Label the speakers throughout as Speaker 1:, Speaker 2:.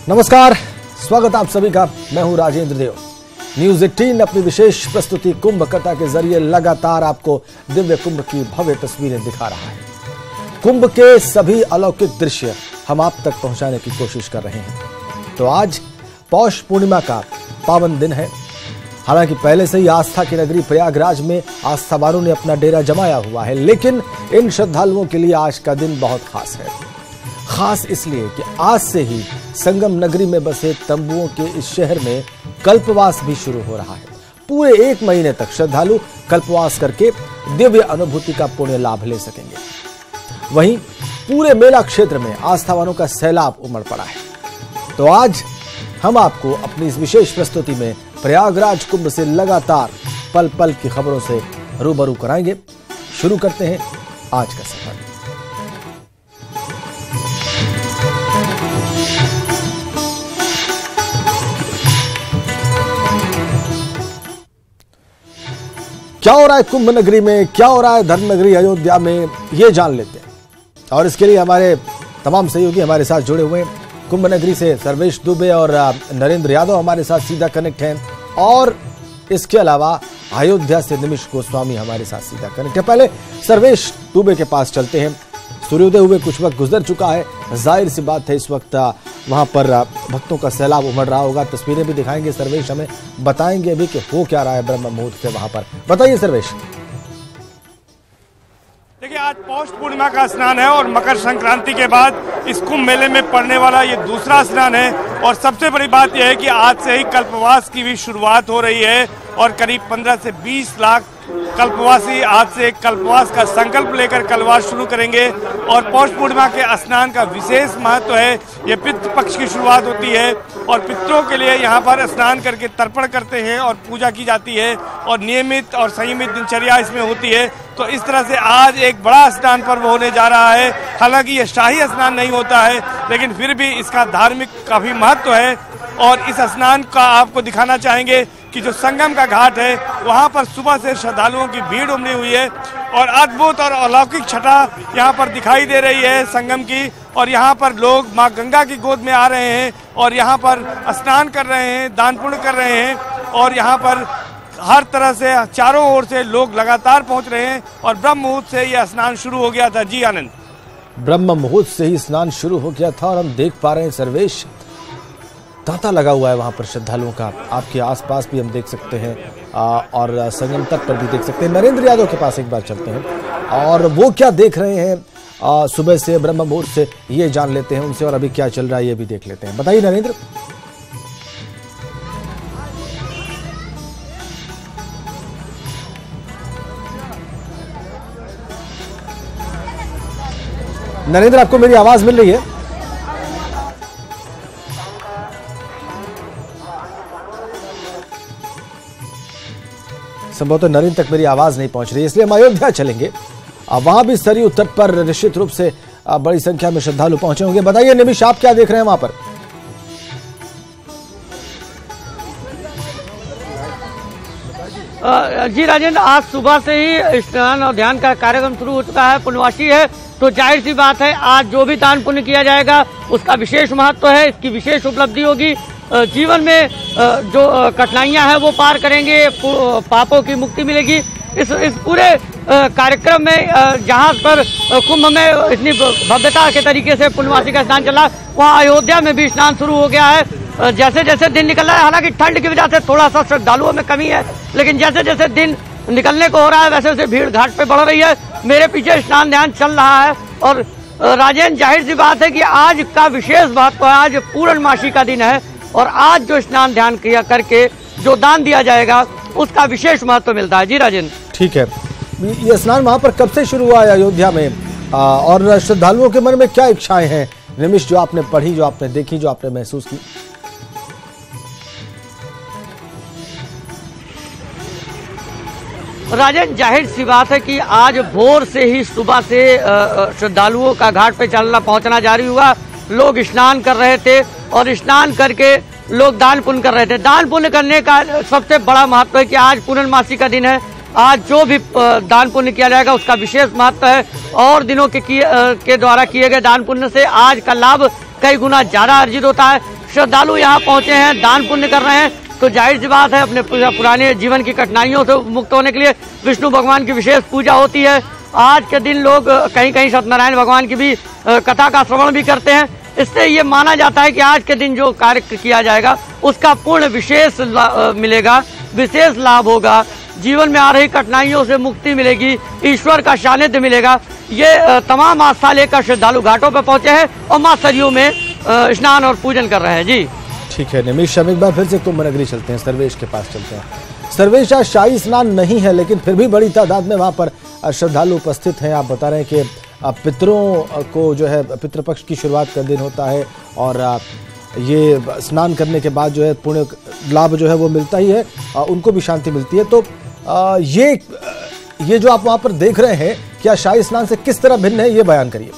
Speaker 1: नमस्कार, स्वागत आप सभी का। मैं हूं राजेंद्र देव। न्यूज 18 अपनी विशेष प्रस्तुति कुंभ कथा के जरिए लगातार आपको दिव्य कुंभ की भव्य तस्वीरें दिखा रहा है। कुंभ के सभी अलौकिक दृश्य हम आप तक पहुंचाने की कोशिश कर रहे हैं। तो आज पौष पूर्णिमा का पावन दिन है। हालांकि पहले से ही आस्था की नगरी प्रयागराज में आस्थावानों ने अपना डेरा जमाया हुआ है, लेकिन इन श्रद्धालुओं के लिए आज का दिन बहुत खास है। खास इसलिए कि आज से ही संगम नगरी में बसे तंबुओं के इस शहर में कल्पवास भी शुरू हो रहा है। पूरे 1 महीने तक श्रद्धालु कल्पवास करके दिव्य अनुभूति का पुण्य लाभ ले सकेंगे। वहीं पूरे मेला क्षेत्र में आस्थावानों का सैलाब उमड़ पड़ा है। तो आज हम आपको अपनी इस विशेष प्रस्तुति में प्रयागराज कुंभ से लगातार पल पल की खबरों से रूबरू कराएंगे। शुरू करते हैं आज का सफर। क्या हो रहा है कुंभ नगरी में, क्या हो रहा है धर्म नगरी अयोध्या में, ये जान लेते हैं। और इसके लिए हमारे तमाम सहयोगी हमारे साथ जुड़े हुए हैं। कुंभ नगरी से सर्वेश दुबे और नरेंद्र यादव हमारे साथ सीधा कनेक्ट हैं, और इसके अलावा अयोध्या से निमिष गोस्वामी हमारे साथ सीधा कनेक्ट है। पहले सर्वेश दुबे के पास चलते हैं। सूर्योदय हुए कुछ वक्त गुजर चुका है। जाहिर सी बात है इस वक्त वहां पर भक्तों का सैलाब उमड़ रहा होगा। तस्वीरें भी दिखाएंगे सर्वेश, हमें बताएंगे अभी कि हो क्या रहा है ब्रह्म मुहूर्त से वहां पर। बताइए सर्वेश।
Speaker 2: देखिए, आज पौष पूर्णिमा का स्नान है और मकर संक्रांति के बाद इस कुंभ मेले में पड़ने वाला ये दूसरा स्नान है। और सबसे बड़ी बात यह है कि आज से ही कल्पवास की भी शुरुआत हो रही है और करीब 15 से 20 लाख कल्पवासी आज से कल्पवास का संकल्प लेकर कल्पवास शुरू करेंगे। और पौष पूर्णिमा के स्नान का विशेष महत्व है। ये पितृ पक्ष की शुरुआत होती है और पितरों के लिए यहाँ पर स्नान करके तर्पण करते हैं और पूजा की जाती है और नियमित और संयमित दिनचर्या इसमें होती है। तो इस तरह से आज एक बड़ा स्नान पर्व होने जा रहा है। हालांकि ये शाही स्नान नहीं होता है, लेकिन फिर भी इसका धार्मिक काफी महत्व है। और इस स्नान का आपको दिखाना चाहेंगे कि जो संगम का घाट है वहां पर सुबह से श्रद्धालुओं की भीड़ उमड़ी हुई है और अद्भुत और अलौकिक छटा यहां पर दिखाई दे रही है संगम की। और यहां पर लोग मां गंगा की गोद में आ रहे हैं और यहां पर स्नान कर रहे हैं, दान पुण्य कर रहे हैं। और यहां पर हर तरह से चारों ओर से लोग लगातार पहुंच रहे हैं और ब्रह्म मुहूर्त से यह स्नान शुरू हो गया था। जी आनंद,
Speaker 1: ब्रह्म मुहूर्त से ही स्नान शुरू हो गया था और हम देख पा रहे हैं सर्वेश, तांता लगा हुआ है वहां पर श्रद्धालुओं का। आपके आसपास भी हम देख सकते हैं और संगम तट पर भी देख सकते हैं। नरेंद्र यादव के पास एक बार चलते हैं और वो क्या देख रहे हैं सुबह से ब्रह्म मुहूर्त से, ये जान लेते हैं उनसे। और अभी क्या चल रहा है ये भी देख लेते हैं। बताइए नरेंद्र। नरेंद्र, आपको मेरी आवाज मिल रही है? संभवतः नरेंद्र तक मेरी आवाज नहीं पहुंच रही है, इसलिए हम अयोध्या चलेंगे। वहां भी सरयू तट पर निश्चित रूप से बड़ी संख्या में श्रद्धालु पहुंचे होंगे। बताइए निमिष, आप क्या देख रहे हैं वहां पर?
Speaker 3: जी राजेंद्र, आज सुबह से ही स्नान और ध्यान का कार्यक्रम शुरू हो चुका है। पूर्णवासी है तो जाहिर सी बात है आज जो भी दान पुण्य किया जाएगा उसका विशेष महत्व है, इसकी विशेष उपलब्धि होगी। जीवन में जो कठिनाइयां हैं वो पार करेंगे, पापों की मुक्ति मिलेगी। इस पूरे कार्यक्रम में जहां पर कुंभ में इतनी भव्यता के तरीके से पूर्णवासी का स्नान चला, वहां अयोध्या में भी स्नान शुरू हो गया है। जैसे जैसे दिन निकल रहा है, हालांकि ठंड की वजह से थोड़ा सा श्रद्धालुओं में कमी है, लेकिन जैसे जैसे दिन निकलने को हो रहा है वैसे वैसे भीड़ घाट पे बढ़ रही है। मेरे पीछे स्नान ध्यान चल रहा है और राजेंद्र, जाहिर सी बात है कि आज का विशेष महत्व है। आज पूर्णमासी का दिन है और आज जो स्नान ध्यान क्रिया करके जो दान दिया जाएगा उसका विशेष महत्व मिलता है। जी राजेंद्र,
Speaker 1: ठीक है। ये स्नान वहां पर कब से शुरू हुआ है अयोध्या में, और श्रद्धालुओं के मन में क्या इच्छाएं हैं निमिष, जो आपने पढ़ी, जो आपने देखी, जो आपने महसूस की?
Speaker 3: राजन, जाहिर सी बात है कि आज भोर से ही सुबह से श्रद्धालुओं का घाट पे चलना पहुंचना जारी हुआ। लोग स्नान कर रहे थे और स्नान करके लोग दान पुण्य कर रहे थे। दान पुण्य करने का सबसे बड़ा महत्व है कि आज पूर्णमासी का दिन है। आज जो भी दान पुण्य किया जाएगा उसका विशेष महत्व है और दिनों के द्वारा किए गए दान पुण्य से आज का लाभ कई गुना ज्यादा अर्जित होता है। श्रद्धालु यहाँ पहुंचे हैं, दान पुण्य कर रहे हैं, तो जाहिर सी बात है अपने पुराने जीवन की कठिनाइयों से मुक्त होने के लिए विष्णु भगवान की विशेष पूजा होती है। आज के दिन लोग कहीं कहीं सत्यनारायण भगवान की भी कथा का श्रवण भी करते हैं। इससे ये माना जाता है कि आज के दिन जो कार्य किया जाएगा उसका पूर्ण विशेष मिलेगा, विशेष लाभ होगा, जीवन में आ रही कठिनाइयों से मुक्ति मिलेगी, ईश्वर का सानिध्य मिलेगा। ये तमाम आस्था लेकर श्रद्धालु घाटों पर पहुंचे हैं और मां सरयू में स्नान और पूजन कर रहे हैं। जी
Speaker 1: ठीक है निमिष, एक बार फिर से कुंभ नगरी चलते हैं, सर्वेश के पास चलते हैं। सर्वेश, आज शाही स्नान नहीं है लेकिन फिर भी बड़ी तादाद में वहां पर श्रद्धालु उपस्थित हैं। आप बता रहे हैं कि पितरों को जो है पितृपक्ष की शुरुआत का दिन होता है और ये स्नान करने के बाद जो है पुण्य लाभ जो है वो मिलता ही है, उनको भी शांति मिलती है। तो ये जो आप वहां पर देख रहे हैं क्या शाही स्नान से किस तरह भिन्न है, ये बयान करिए।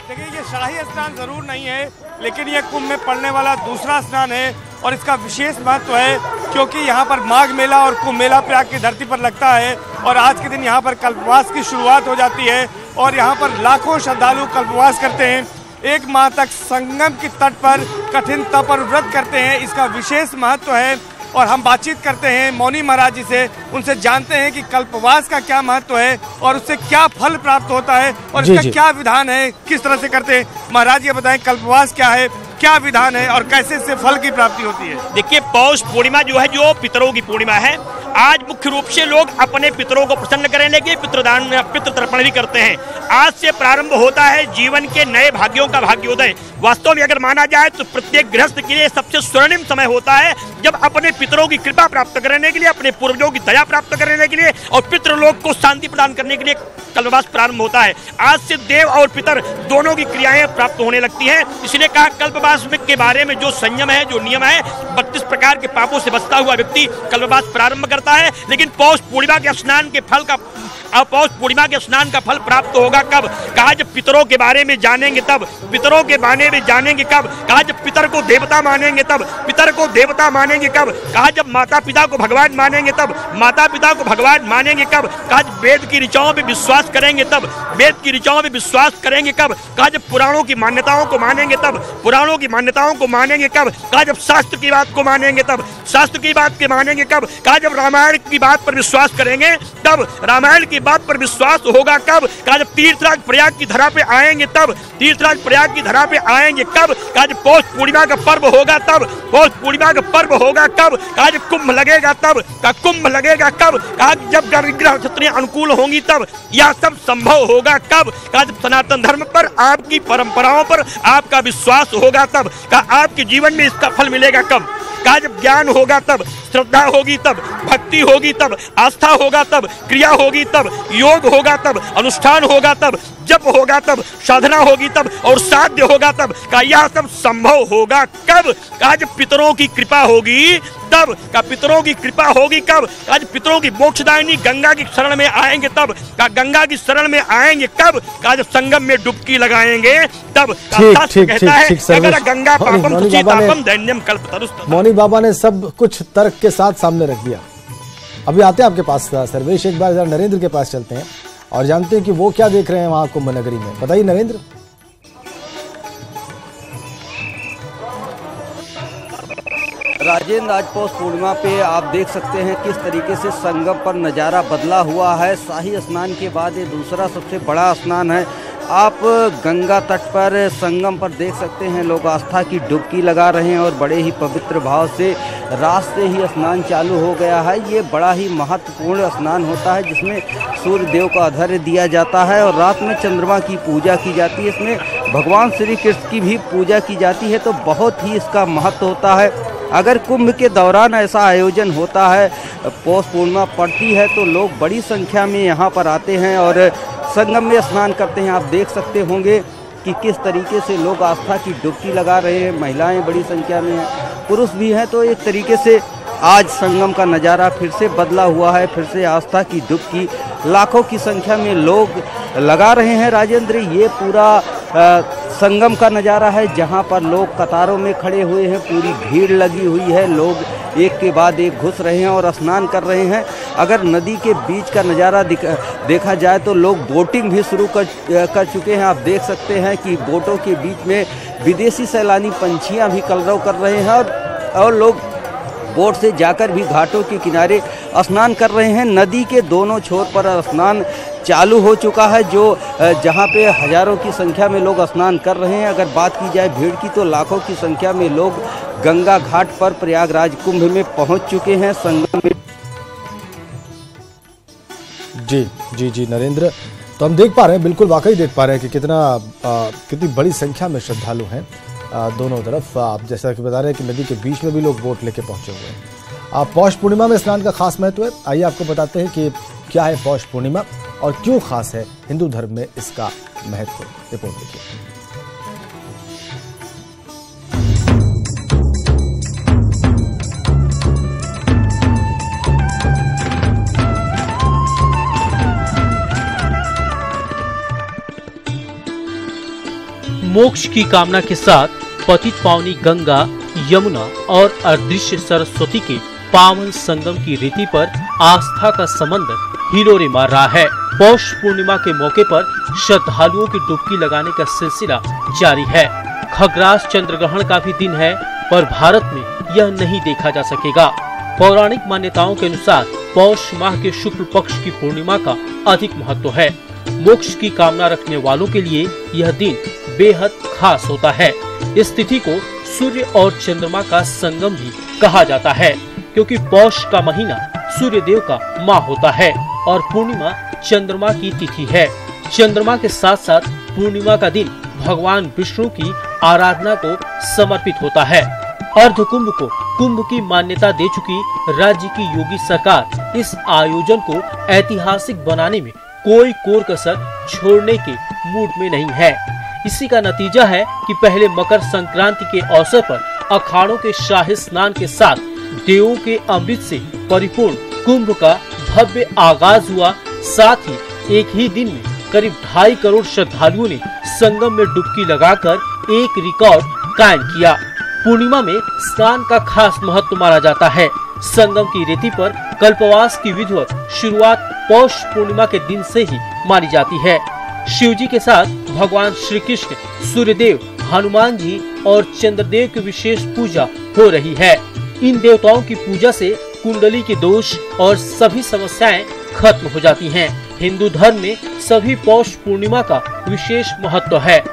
Speaker 2: देखिए ये शाही स्नान जरूर नहीं है लेकिन ये कुंभ में पड़ने वाला दूसरा स्नान है और इसका विशेष महत्व है क्योंकि यहाँ पर माघ मेला और कुंभ मेला प्रयाग की धरती पर लगता है और आज के दिन यहाँ पर कल्पवास की शुरुआत हो जाती है और यहाँ पर लाखों श्रद्धालु कल्पवास करते हैं। 1 माह तक संगम की तट पर कठिन तप और व्रत करते हैं, इसका विशेष महत्व है। और हम बातचीत करते हैं मौनी महाराज जी से, उनसे जानते हैं कि कल्पवास का क्या महत्व है और उससे क्या फल प्राप्त होता है और इसका क्या विधान है, किस तरह से करते हैं। महाराज ये बताएं कल्पवास क्या है, क्या विधान है और कैसे इससे फल की प्राप्ति होती है।
Speaker 4: देखिए पौष पूर्णिमा जो है जो पितरों की पूर्णिमा है, आज मुख्य रूप से लोग अपने पितरों को प्रसन्न करने के पितृदान पितृ तर्पण भी करते हैं। आज से प्रारंभ होता है जीवन के नए भाग्यों का भाग्योदय। वास्तव में अगर माना जाए तो प्रत्येक गृहस्थ के लिए सबसे स्वर्णिम समय होता है जब अपने पितरों की कृपा प्राप्त करने के लिए, अपने पूर्वजों की दया प्राप्त करने के लिए और पितृलोक को शांति प्रदान करने के लिए कल्पवास प्रारंभ होता है। आज से देव और पितर दोनों की क्रियाएं प्राप्त होने लगती हैं। इसलिए कहा कल्पवास के बारे में जो संयम है, जो नियम है, 32 प्रकार के पापों से बचता हुआ व्यक्ति कल्पवास प्रारंभ करता है। लेकिन पौष पूर्णिमा के स्नान के फल का पौष पूर्णिमा के स्नान का फल प्राप्त होगा कब? कहा जब पितरों के बारे में जानेंगे तब। पितरों के बारे में जानेंगे कब? कहा जब पितर को देवता मानेंगे तब। पितर को देवता मानेंगे कब? कहा जब माता पिता को भगवान मानेंगे तब। माता पिता को भगवान मानेंगे कब? कहा जब वेद की ऋचाओं पे विश्वास करेंगे तब। वेद की ऋचाओं पे विश्वास करेंगे कब? कहा जब पुराणों की मान्यताओं को मानेंगे तब। पुराणों की मान्यताओं को मानेंगे कब? कहा जब शास्त्र की बात को मानेंगे तब। शास्त्र की बात के मानेंगे कब? कहा जब रामायण की बात पर विश्वास करेंगे तब। रामायण की बात पर विश्वास होगा कब? कहा जब तीर्थराज प्रयाग की धरा पे आएंगे तब। तीर्थराज प्रयाग की धरा पे आएंगे कब? कहा जब पौष पूर्णिमा का पर्व होगा तब। पौष पूर्णिमा का पर्व होगा कब? कहा जब कुंभ लगेगा तब। कहा कुंभ लगेगा कब? कहा जब ग्रह नक्षत्रें अनुकूल होंगी तब। यह सब संभव होगा कब? कहा जब सनातन धर्म पर, आपकी परंपराओं पर आपका विश्वास होगा तब। कहा आपके जीवन में इसका फल मिलेगा कब? कहा जब ज्ञान होगा तब, श्रद्धा होगी तब, भक्ति होगी तब, आस्था होगा तब, क्रिया होगी तब, योग होगा तब, अनुष्ठान होगा तब, जप होगा तब, साधना होगी तब और साध्य होगा तब। कहा यह सब संभव होगा कब? कहा जब पितरों की कृपा होगी तब। कहा पितरों की कृपा होगी कब? कहा जब पितरों की मोक्षदायिनी गंगा की शरण में आएंगे तब। कहा गंगा की शरण में आएंगे कब? कहा जब संगम में डुबकी लगाएंगे तब। कहता है अगर गंगा पापम तुझी तापम दैन्यम कल्पतरुस्तम।
Speaker 1: मौनी बाबा ने सब कुछ तर्क के साथ सामने रख दिया। अभी आते हैं आपके पास सर्वेश, एक बार नरेंद्र के पास चलते हैं और जानते हैं कि वो क्या देख रहे हैं वहां कुंभ नगरी में। बताइए नरेंद्र।
Speaker 5: राजेंद्र, आज पौष पूर्णिमा पे आप देख सकते हैं किस तरीके से संगम पर नज़ारा बदला हुआ है। शाही स्नान के बाद ये दूसरा सबसे बड़ा स्नान है। आप गंगा तट पर संगम पर देख सकते हैं लोग आस्था की डुबकी लगा रहे हैं और बड़े ही पवित्र भाव से रात से ही स्नान चालू हो गया है। ये बड़ा ही महत्वपूर्ण स्नान होता है जिसमें सूर्य देव को अर्घ्य दिया जाता है और रात में चंद्रमा की पूजा की जाती है। इसमें भगवान श्री कृष्ण की भी पूजा की जाती है, तो बहुत ही इसका महत्व होता है। अगर कुंभ के दौरान ऐसा आयोजन होता है, पौष पूर्णिमा पड़ती है, तो लोग बड़ी संख्या में यहाँ पर आते हैं और संगम में स्नान करते हैं। आप देख सकते होंगे कि किस तरीके से लोग आस्था की डुबकी लगा रहे हैं। महिलाएं बड़ी संख्या में हैं, पुरुष भी हैं। तो एक तरीके से आज संगम का नज़ारा फिर से बदला हुआ है। फिर से आस्था की डुबकी लाखों की संख्या में लोग लगा रहे हैं। राजेंद्र, ये पूरा संगम का नज़ारा है, जहां पर लोग कतारों में खड़े हुए हैं, पूरी भीड़ लगी हुई है, लोग एक के बाद एक घुस रहे हैं और स्नान कर रहे हैं। अगर नदी के बीच का नज़ारा देखा जाए तो लोग बोटिंग भी शुरू कर चुके हैं। आप देख सकते हैं कि बोटों के बीच में विदेशी सैलानी पंछियां भी कलरव कर रहे हैं और लोग बोट से जाकर भी घाटों के किनारे स्नान कर रहे हैं। नदी के दोनों छोर पर स्नान चालू हो चुका है, जो जहां पे हजारों की संख्या में लोग स्नान कर रहे हैं। अगर बात की जाए भीड़ की तो लाखों की संख्या में लोग गंगा घाट पर प्रयागराज कुंभ में पहुंच चुके हैं। संगम में
Speaker 1: जी नरेंद्र, तो हम देख पा रहे हैं, बिल्कुल वाकई देख पा रहे हैं कि कितनी बड़ी संख्या में श्रद्धालु हैं दोनों तरफ। आप जैसा कि बता रहे हैं कि नदी के बीच में भी लोग बोट लेके पहुंचे हुए हैं। पौष पूर्णिमा में स्नान का खास महत्व है। आइए आपको बताते हैं कि क्या है पौष पूर्णिमा और क्यों खास है हिंदू धर्म में इसका महत्व। रिपोर्ट देखिए।
Speaker 6: मोक्ष की कामना के साथ पतित पावनी गंगा, यमुना और अदृश्य सरस्वती के पावन संगम की रीति पर आस्था का समंदर हिलोरे मार रहा है। पौष पूर्णिमा के मौके पर श्रद्धालुओं की डुबकी लगाने का सिलसिला जारी है। खग्रास चंद्र ग्रहण का भी दिन है, पर भारत में यह नहीं देखा जा सकेगा। पौराणिक मान्यताओं के अनुसार पौष माह के शुक्ल पक्ष की पूर्णिमा का अधिक महत्व है। मोक्ष की कामना रखने वालों के लिए यह दिन बेहद खास होता है। इस तिथि को सूर्य और चंद्रमा का संगम भी कहा जाता है, क्योंकि पौष का महीना सूर्य देव का माह होता है और पूर्णिमा चंद्रमा की तिथि है। चंद्रमा के साथ साथ पूर्णिमा का दिन भगवान विष्णु की आराधना को समर्पित होता है। अर्ध कुंभ को कुंभ की मान्यता दे चुकी राज्य की योगी सरकार इस आयोजन को ऐतिहासिक बनाने में कोई कोर कसर छोड़ने के मूड में नहीं है। इसी का नतीजा है कि पहले मकर संक्रांति के अवसर पर अखाड़ों के शाही स्नान के साथ देवों के अमृत से परिपूर्ण कुंभ का भव्य आगाज हुआ। साथ ही एक ही दिन में करीब 2.5 करोड़ श्रद्धालुओं ने संगम में डुबकी लगाकर एक रिकॉर्ड कायम किया। पूर्णिमा में स्नान का खास महत्व माना जाता है। संगम की रीति पर कल्पवास की विधिवत शुरुआत पौष पूर्णिमा के दिन से ही मानी जाती है। शिव जी के साथ भगवान श्री कृष्ण, सूर्यदेव, हनुमान जी और चंद्रदेव की विशेष पूजा हो रही है। इन देवताओं की पूजा से कुंडली के दोष और सभी समस्याएं खत्म हो जाती हैं। हिंदू धर्म में सभी पौष पूर्णिमा का विशेष महत्व है।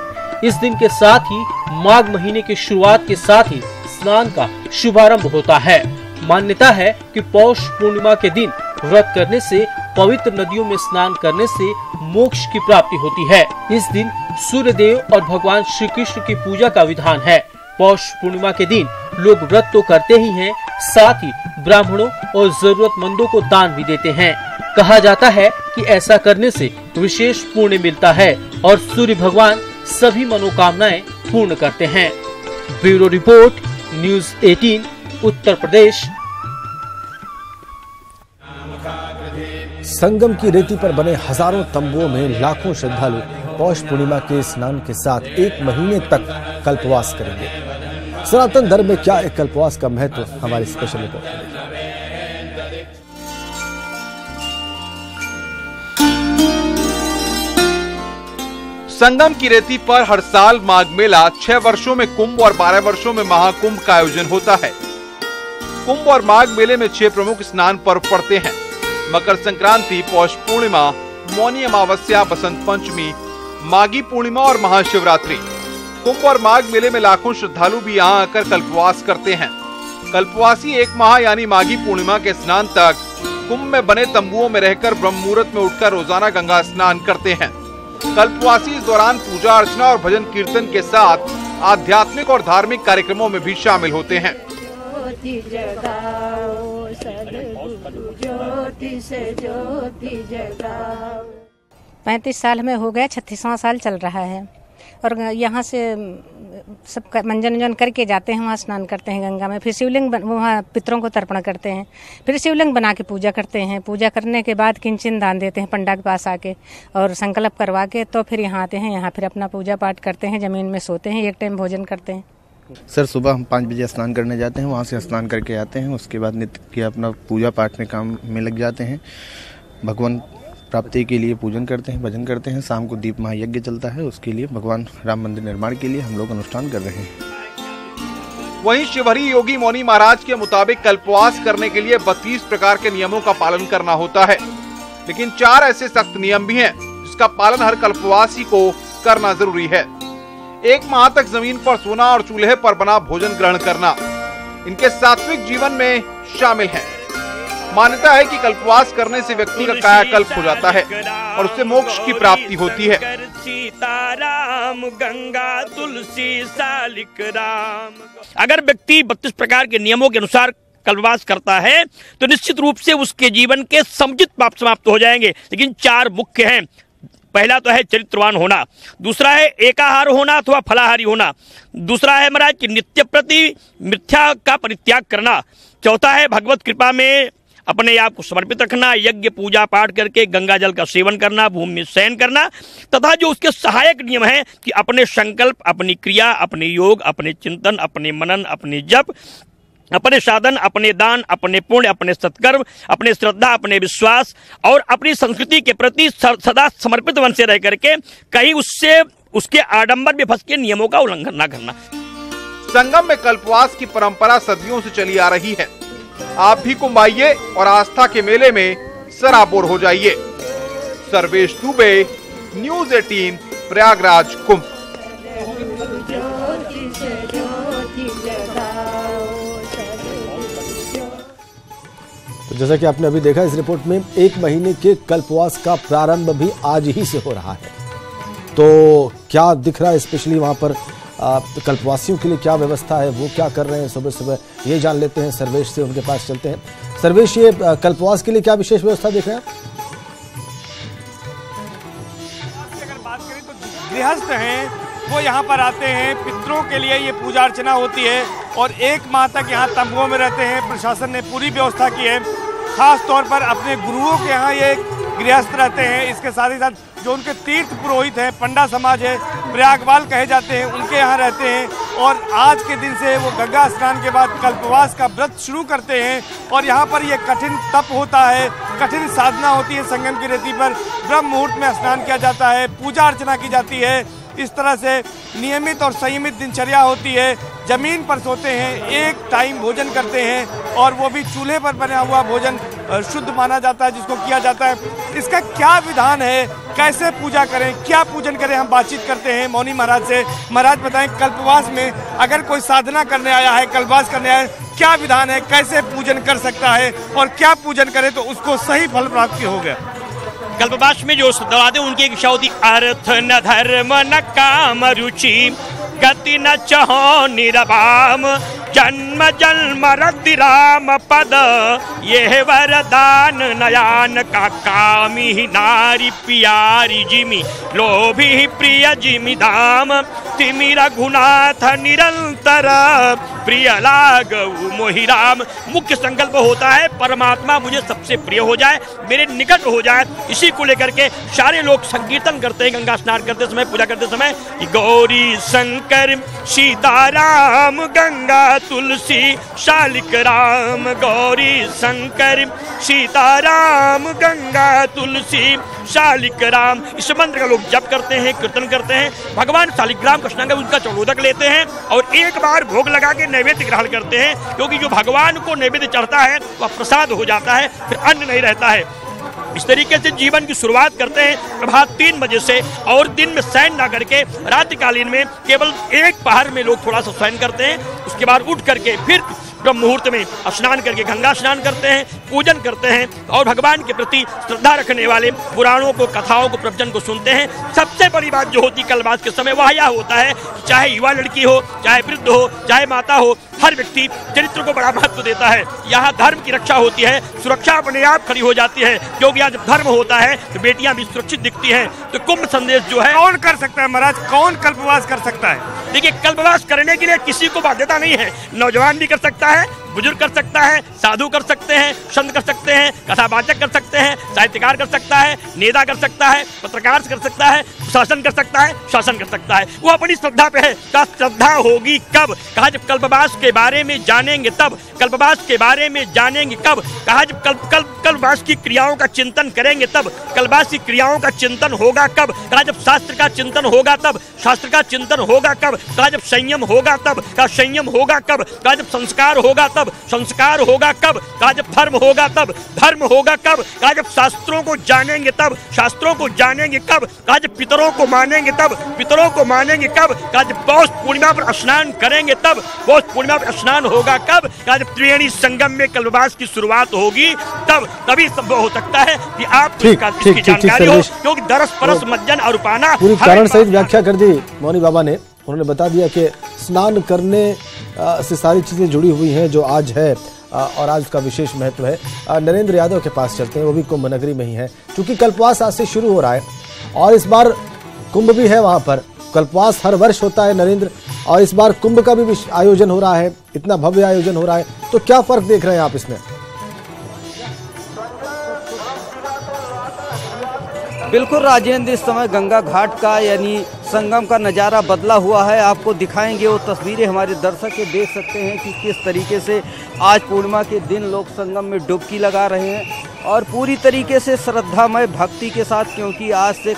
Speaker 6: इस दिन के साथ ही माघ महीने की शुरुआत के साथ ही स्नान का शुभारंभ होता है। मान्यता है कि पौष पूर्णिमा के दिन व्रत करने से, पवित्र नदियों में स्नान करने से मोक्ष की प्राप्ति होती है। इस दिन सूर्य देव और भगवान श्री कृष्ण की पूजा का विधान है। पौष पूर्णिमा के दिन लोग व्रत तो करते ही हैं, साथ ही ब्राह्मणों और जरूरतमंदों को दान भी देते हैं। कहा जाता है कि ऐसा करने से विशेष पुण्य मिलता है और सूर्य भगवान सभी मनोकामनाएं पूर्ण करते हैं। Bureau report, news 18, Uttar Pradesh.
Speaker 1: संगम की रेती पर बने हजारों तंबुओं में लाखों श्रद्धालु पौष पूर्णिमा के स्नान के साथ 1 महीने तक कल्पवास करेंगे। सनातन धर्म में क्या है कल्पवास का महत्व, हमारी स्पेशल रिपोर्ट में।
Speaker 7: संगम की रेती पर हर साल माघ मेला 6 वर्षों में कुंभ और 12 वर्षों में महाकुंभ का आयोजन होता है। कुंभ और माघ मेले में 6 प्रमुख स्नान पर्व पड़ते हैं। मकर संक्रांति, पौष पूर्णिमा, मौनी अमावस्या, बसंत पंचमी, माघी पूर्णिमा और महाशिवरात्रि। कुंभ और माघ मेले में लाखों श्रद्धालु भी यहाँ आकर कल्पवास करते हैं। कल्पवासी 1 माह यानी माघी पूर्णिमा के स्नान तक कुंभ में बने तंबुओं में रहकर ब्रह्म मुहूर्त में उठकर रोजाना गंगा स्नान करते हैं। कल्पवासी इस दौरान पूजा अर्चना और भजन कीर्तन के साथ आध्यात्मिक और धार्मिक कार्यक्रमों में भी शामिल होते हैं।
Speaker 8: 35 साल में हो गया, 36वां साल चल रहा है। और यहाँ से सब मंजन वंजन करके जाते हैं, वहाँ स्नान करते हैं गंगा में। फिर शिवलिंग वहाँ पितरों को तर्पण करते हैं, फिर शिवलिंग बना के पूजा करते हैं। पूजा करने के बाद किंचन दान देते हैं पंडा के पास आके और संकल्प करवा के, तो फिर यहाँ आते हैं। यहाँ फिर अपना पूजा पाठ करते हैं, जमीन में सोते हैं, एक टाइम भोजन करते हैं।
Speaker 9: सर सुबह हम 5 बजे स्नान करने जाते हैं, वहाँ से स्नान करके आते हैं। उसके बाद नित्य के अपना पूजा पाठ में काम में लग जाते हैं। भगवान प्राप्ति के लिए पूजन करते हैं, भजन करते हैं। शाम को दीप महायज्ञ चलता है, उसके लिए भगवान राम मंदिर निर्माण के लिए हम लोग अनुष्ठान कर रहे हैं।
Speaker 7: वहीं शिवहरी योगी मौनी महाराज के मुताबिक कल्पवास करने के लिए 32 प्रकार के नियमों का पालन करना होता है, लेकिन 4 ऐसे सख्त नियम भी हैं जिसका पालन हर कल्पवासी को करना जरूरी है। 1 माह तक जमीन पर सोना और चूल्हे पर बना भोजन ग्रहण करना इनके सात्विक जीवन में शामिल है। मान्यता है कि कल्पवास करने से व्यक्ति का कायाकल्प हो जाता है और उससे मोक्ष की प्राप्ति होती है।
Speaker 4: सीताराम गंगा तुलसी सालिक राम। अगर व्यक्ति 32 प्रकार के नियमों के अनुसार कल्पवास करता है तो निश्चित रूप से उसके जीवन के समुचित पाप समाप्त हो जाएंगे, लेकिन 4 मुख्य हैं। पहला तो है चरित्रवान होना, दूसरा है एकाहार होना अथवा फलाहारी होना, दूसरा है महाराज कि नित्य प्रति मिथ्या का परित्याग करना, चौथा है भगवत कृपा में अपने आप को समर्पित रखना, यज्ञ पूजा पाठ करके गंगा जल का सेवन करना, भूमि में शयन करना, तथा जो उसके सहायक नियम है कि अपने संकल्प, अपनी क्रिया, अपने योग, अपने चिंतन, अपने मनन, अपने जप, अपने साधन, अपने दान, अपने पुण्य, अपने सत्कर्म, अपने श्रद्धा, अपने विश्वास और अपनी संस्कृति के प्रति सदा समर्पित मन से रह करके कहीं उससे उसके आडंबर में फंस के नियमों का उल्लंघन न करना।
Speaker 7: संगम में कल्पवास की परंपरा सदियों से चली आ रही है। आप भी कुंभ आइए और आस्था के मेले में सराबोर हो जाइए। सर्वेश दुबे, न्यूज़ 18, प्रयागराज कुंभ।
Speaker 1: तो जैसा कि आपने अभी देखा इस रिपोर्ट में, 1 महीने के कल्पवास का प्रारंभ भी आज ही से हो रहा है। तो क्या दिख रहा है स्पेशली वहां पर कल्पवासियों के लिए क्या व्यवस्था है, वो क्या कर रहे हैं सुबह सुबह, ये जान लेते हैं। सर्वेश से उनके पास चलते हैं। सर्वेश, ये कल्पवास के लिए क्या विशेष व्यवस्था देख रहे हैं?
Speaker 2: अगर बात करें तो गृहस्थ हैं वो यहाँ पर आते हैं, पितरों के लिए ये पूजा अर्चना होती है और 1 माह तक यहाँ तंबुओं में रहते हैं। प्रशासन ने पूरी व्यवस्था की है। खास तौर पर अपने गुरुओं के यहाँ ये गृहस्थ रहते हैं। इसके साथ ही साथ जो उनके तीर्थ पुरोहित हैं, पंडा समाज है, प्रयागवाल कहे जाते हैं, उनके यहाँ रहते हैं। और आज के दिन से वो गंगा स्नान के बाद कल्पवास का व्रत शुरू करते हैं। और यहाँ पर ये कठिन तप होता है, कठिन साधना होती है। संगम की रेती पर ब्रह्म मुहूर्त में स्नान किया जाता है, पूजा अर्चना की जाती है। इस तरह से नियमित और संयमित दिनचर्या होती है। जमीन पर सोते हैं, 1 टाइम भोजन करते हैं और वो भी चूल्हे पर बना हुआ भोजन शुद्ध माना जाता है, जिसको किया जाता है। इसका क्या विधान है, कैसे पूजा करें, क्या पूजन करें, हम बातचीत करते हैं मौनी महाराज से। महाराज बताएं, कल्पवास में अगर कोई साधना करने आया है, कल्पवास करने आया है, क्या विधान है, कैसे पूजन कर सकता है और क्या पूजन करे तो उसको सही फल प्राप्ति हो गया?
Speaker 4: कल्पवास में जो श्रद्धालु उनकी एक इच्छा होती, अर्थ न धर्म न काम रुचि, गति न चहो निरभाम, जन्म जन्म रति राम पद, ये वरदान नयान का कामी नारी प्यारी जिमी, लोभी प्रिय जिमी धाम, तिमि रघुनाथ निरंतर, प्रिय लागऊ मोहि राम। मुख्य संकल्प होता है परमात्मा मुझे सबसे प्रिय हो जाए, मेरे निकट हो जाए। इसी को लेकर के सारे लोग संकीर्तन करते हैं गंगा स्नान करते समय, पूजा करते समय। गौरी शंकर सीताराम गंगा तुलसी शालिक राम, गौरी शंकर सीताराम गंगा तुलसी शालिक राम। इस मंत्र का लोग जप करते हैं, कीर्तन करते हैं। भगवान शालिग्राम का स्नान उनका चौलोदक लेते हैं और एक बार भोग लगा के नैवेद्य ग्रहण करते हैं, क्योंकि जो भगवान को नैवेद्य चढ़ता है वह प्रसाद हो जाता है, फिर अन्न नहीं रहता है। इस तरीके से जीवन की शुरुआत करते हैं प्रभात 3 बजे से, और दिन में शयन ना करके रात्रिकालीन में केवल 1 पहर में लोग थोड़ा सा शयन करते हैं। उसके बाद उठ करके फिर ब्रह्म मुहूर्त में स्नान करके गंगा स्नान करते हैं, पूजन करते हैं और भगवान के प्रति श्रद्धा रखने वाले पुराणों को, कथाओं को, प्रवचन को सुनते हैं। सबसे बड़ी बात जो होती कल्पवास के समय वह यह होता है, चाहे युवा लड़की हो, चाहे वृद्ध हो, चाहे माता हो, हर व्यक्ति चरित्र को बड़ा महत्व देता है। यहाँ धर्म की रक्षा होती है, सुरक्षा अपने आप खड़ी हो जाती है, क्योंकि यहाँ जब धर्म होता है तो बेटियां भी सुरक्षित दिखती हैं। तो कुंभ संदेश जो है,
Speaker 2: कौन कर सकता है महाराज, कौन कल्पवास कर सकता है?
Speaker 4: देखिए, कल्पवास करने के लिए किसी को बाध्यता नहीं है। नौजवान भी कर सकता है, बुजुर्ग कर सकता है, साधु कर सकते हैं, संत कर सकते हैं, कथावाचक कर सकते हैं, साहित्यकार कर सकता है, नेता कर सकता है, पत्रकार कर सकता है, शासन कर सकता है, शासन कर सकता है। वो अपनी श्रद्धा पे है। कहा श्रद्धा होगी कब? कहा जब कल्पवास के बारे में जानेंगे तब। कल्पवास के बारे में जानेंगे कब? कहा जब कल्पवास की क्रियाओं का चिंतन करेंगे तब। कल्पवास की क्रियाओं का चिंतन होगा कब? कहा जब शास्त्र का चिंतन होगा तब। शास्त्र का चिंतन होगा कब? कहा जब संयम होगा तब। कहा संयम होगा कब? कहा जब संस्कार होगा तब। संस्कार होगा कब? कहा जब धर्म होगा तब। धर्म होगा कब? कहा जब शास्त्रों को जानेंगे तब। शास्त्रों को जानेंगे कब? कहा जब पितरों को मानेंगे तब। पितरों को मानेंगे कब? कहा जब पौष पूर्णिमा पर स्नान करेंगे तब। पौष पूर्णिमा पर स्नान होगा कब? कहा जब त्रिवेणी संगम में कल्पवास की शुरुआत होगी तब। तभी संभव हो सकता है कि आप इसकी जानकारी हो, क्योंकि दरस परस मज्जन और पाना
Speaker 1: पूरी कारण सहित व्याख्या कर दी मौनी बाबा ने। उन्होंने बता दिया कि स्नान करने से सारी चीजें जुड़ी हुई हैं जो आज है और आज का विशेष महत्व है। नरेंद्र यादव के पास चलते हैं, वो भी कुंभ नगरी में ही है। क्योंकि कल्पवास आज से शुरू हो रहा है और इस बार कुंभ भी है वहां पर। कल्पवास हर वर्ष होता है नरेंद्र, और इस बार कुंभ का भी आयोजन हो रहा है। इतना भव्य आयोजन हो रहा है, तो क्या फर्क देख रहे हैं आप इसमें?
Speaker 5: बिल्कुल राजेंद्र, इस समय गंगा घाट का यानी संगम का नज़ारा बदला हुआ है। आपको दिखाएंगे वो तस्वीरें, हमारे दर्शक देख सकते हैं कि किस तरीके से आज पूर्णिमा के दिन लोग संगम में डुबकी लगा रहे हैं और पूरी तरीके से श्रद्धामय भक्ति के साथ, क्योंकि आज से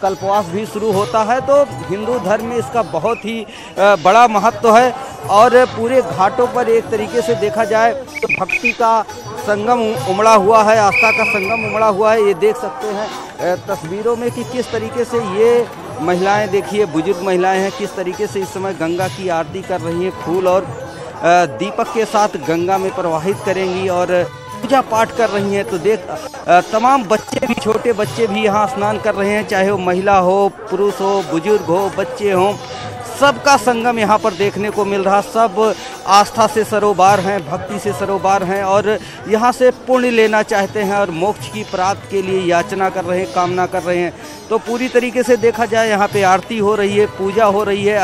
Speaker 5: कल्पवास भी शुरू होता है। तो हिंदू धर्म में इसका बहुत ही बड़ा महत्व है और पूरे घाटों पर एक तरीके से देखा जाए तो भक्ति का संगम उमड़ा हुआ है, आस्था का संगम उमड़ा हुआ है। ये देख सकते हैं तस्वीरों में कि किस तरीके से ये महिलाएं, देखिए बुजुर्ग महिलाएं हैं, किस तरीके से इस समय गंगा की आरती कर रही हैं। फूल और दीपक के साथ गंगा में प्रवाहित करेंगी और पूजा पाठ कर रही हैं। तो देख तमाम बच्चे भी, छोटे बच्चे भी यहाँ स्नान कर रहे हैं, चाहे वो महिला हो, पुरुष हो, बुजुर्ग हो, बच्चे हों, सबका संगम यहाँ पर देखने को मिल रहा। सब आस्था से सरोबार हैं, भक्ति से सरोबार हैं और यहाँ से पुण्य लेना चाहते हैं और मोक्ष की प्राप्ति के लिए याचना कर रहे हैं, कामना कर रहे हैं। तो पूरी तरीके से देखा जाए यहाँ पे आरती हो रही है, पूजा हो रही है,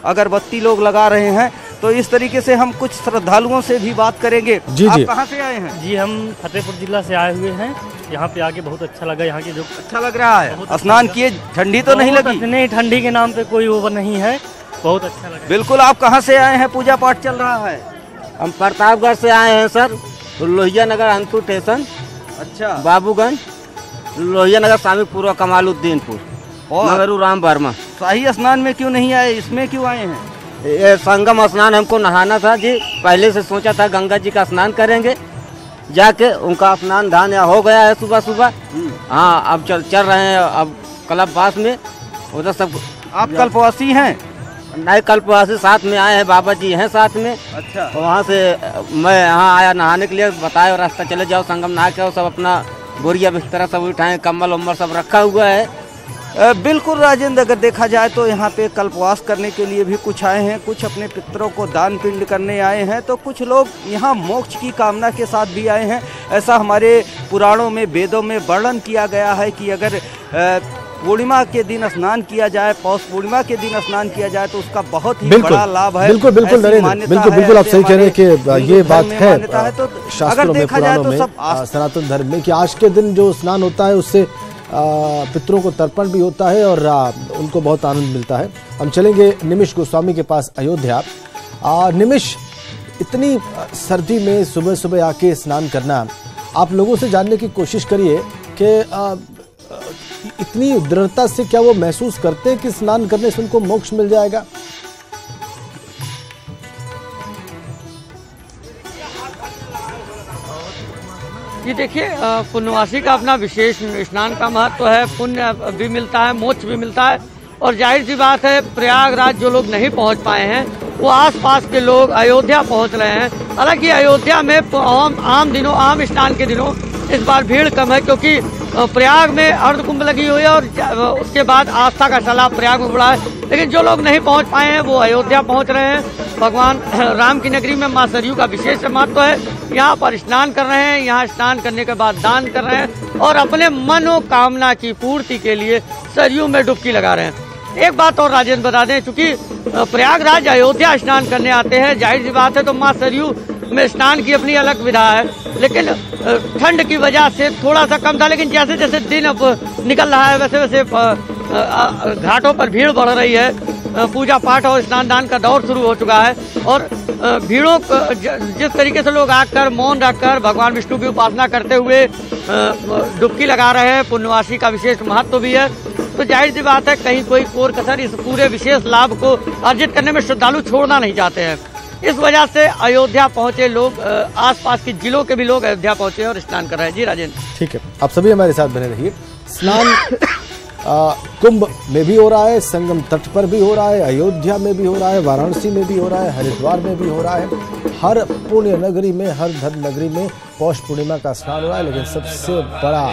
Speaker 5: अगरबत्ती लोग लगा रहे हैं। तो इस तरीके से हम कुछ श्रद्धालुओं से भी बात करेंगे।
Speaker 1: जी
Speaker 5: आप
Speaker 1: जी,
Speaker 5: कहाँ से आए हैं?
Speaker 10: जी, हम फतेहपुर जिला से आए हुए हैं। यहाँ पे आके बहुत अच्छा लगा। यहाँ की जो
Speaker 5: अच्छा लग रहा है, स्नान किए, ठंडी तो नहीं लगी?
Speaker 10: नहीं, ठंडी के नाम पे कोई वो नहीं है, बहुत अच्छा लगा।
Speaker 5: बिल्कुल। आप कहाँ से आए हैं? पूजा पाठ चल रहा है।
Speaker 11: हम प्रतापगढ़ से आए हैं सर, लोहिया नगर हंसपुर स्टेशन।
Speaker 5: अच्छा।
Speaker 11: बाबूगंज, लोहिया नगर, स्वामीपुर, कमालुद्दीनपुर, मगरू राम वर्मा।
Speaker 5: शाही स्नान में क्यों नहीं आए, इसमें क्यों आए हैं?
Speaker 11: ये संगम स्नान हमको नहाना था जी, पहले से सोचा था गंगा जी का स्नान करेंगे, जाके उनका स्नान धान हो गया है सुबह सुबह। हाँ, अब चल रहे हैं अब कल्पवास में उधर सब।
Speaker 5: आप कल्पवासी हैं?
Speaker 11: नहीं, कल्पवासी साथ में आए हैं, बाबा जी हैं साथ में।
Speaker 5: अच्छा।
Speaker 11: वहाँ से मैं यहाँ आया नहाने के लिए, बताए रास्ता चले जाओ संगम नहा के। सब अपना बोरिया बिस्तर सब उठाए, कम्बल उम्बल सब रखा हुआ है।
Speaker 5: बिल्कुल राजेंद्र, अगर देखा जाए तो यहाँ पे कल्पवास करने के लिए भी कुछ आए हैं, कुछ अपने पितरों को दान पिंड करने आए हैं, तो कुछ लोग यहाँ मोक्ष की कामना के साथ भी आए हैं। ऐसा हमारे पुराणों में, वेदों में वर्णन किया गया है कि अगर पूर्णिमा के दिन स्नान किया जाए, पौष पूर्णिमा के दिन स्नान किया जाए तो उसका बहुत ही बड़ा लाभ है।
Speaker 1: बिल्कुल बिल्कुल नरेंद्र, बिल्कुल आप सही कह रहे हैं कि ये बात है शास्त्रों में, पुराणों में, सनातन धर्म में, कि आज के दिन जो स्नान होता है उससे पितरों को तर्पण भी होता है और उनको बहुत आनंद मिलता है। हम चलेंगे निमिष गोस्वामी के पास, अयोध्या। निमिष, इतनी सर्दी में सुबह सुबह आके स्नान करना, आप लोगों से जानने की कोशिश करिए कि इतनी दृढ़ता से क्या वो महसूस करते हैं कि स्नान करने से उनको मोक्ष मिल जाएगा?
Speaker 3: ये देखिए, पुण्यवासी का अपना विशेष स्नान का महत्व है, पुण्य भी मिलता है, मोक्ष भी मिलता है। और जाहिर सी बात है, प्रयागराज जो लोग नहीं पहुंच पाए हैं वो आसपास के लोग अयोध्या पहुंच रहे हैं। हालांकि अयोध्या में आम दिनों, आम स्नान के दिनों इस बार भीड़ कम है, क्योंकि प्रयाग में अर्ध कुंभ लगी हुई है और उसके बाद आस्था का सैलाब प्रयाग में बढ़ा है। लेकिन जो लोग नहीं पहुंच पाए हैं वो अयोध्या पहुंच रहे हैं। भगवान राम की नगरी में मां सरयू का विशेष महत्व है। यहाँ पर स्नान कर रहे हैं, यहाँ स्नान करने के बाद दान कर रहे हैं और अपने मनोकामना की पूर्ति के लिए सरयू में डुबकी लगा रहे हैं। एक बात और राजेंद्र बता दें, चूंकि प्रयागराज अयोध्या स्नान करने आते हैं, जाहिर सी बात है तो मां सरयू में स्नान की अपनी अलग विधा है, लेकिन ठंड की वजह से थोड़ा सा कम था। लेकिन जैसे जैसे दिन अब निकल रहा है वैसे वैसे घाटों पर भीड़ बढ़ रही है। पूजा पाठ और स्नान दान का दौर शुरू हो चुका है और भीड़ों जिस तरीके से लोग आकर मौन रखकर भगवान विष्णु की उपासना करते हुए डुबकी लगा रहे हैं, पुण्यवासी का विशेष महत्व भी है। तो जाहिर सी बात है कहीं कोई कोर कसर इस पूरे विशेष लाभ को अर्जित करने में श्रद्धालु छोड़ना नहीं चाहते हैं। इस वजह से अयोध्या पहुंचे लोग, आसपास के जिलों के भी लोग अयोध्या पहुंचे और स्नान कर रहे हैं। जी राजेंद्र।
Speaker 1: ठीक है, आप सभी हमारे साथ बने रहिए। स्नान कुंभ में भी हो रहा है, संगम तट पर भी हो रहा है, अयोध्या में भी हो रहा है, वाराणसी में भी हो रहा है, हरिद्वार में भी हो रहा है। हर पुण्य नगरी में, हर धर्म नगरी में पौष पूर्णिमा का स्नान हो रहा है। लेकिन सबसे बड़ा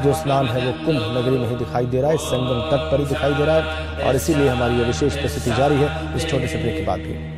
Speaker 1: जो स्नान है वो कुंभ नगरी में ही दिखाई दे रहा है, संगम तट पर ही दिखाई दे रहा है। और इसीलिए हमारी ये विशेष प्रस्तुति जारी है इस छोटे से ब्रेक के बाद भी।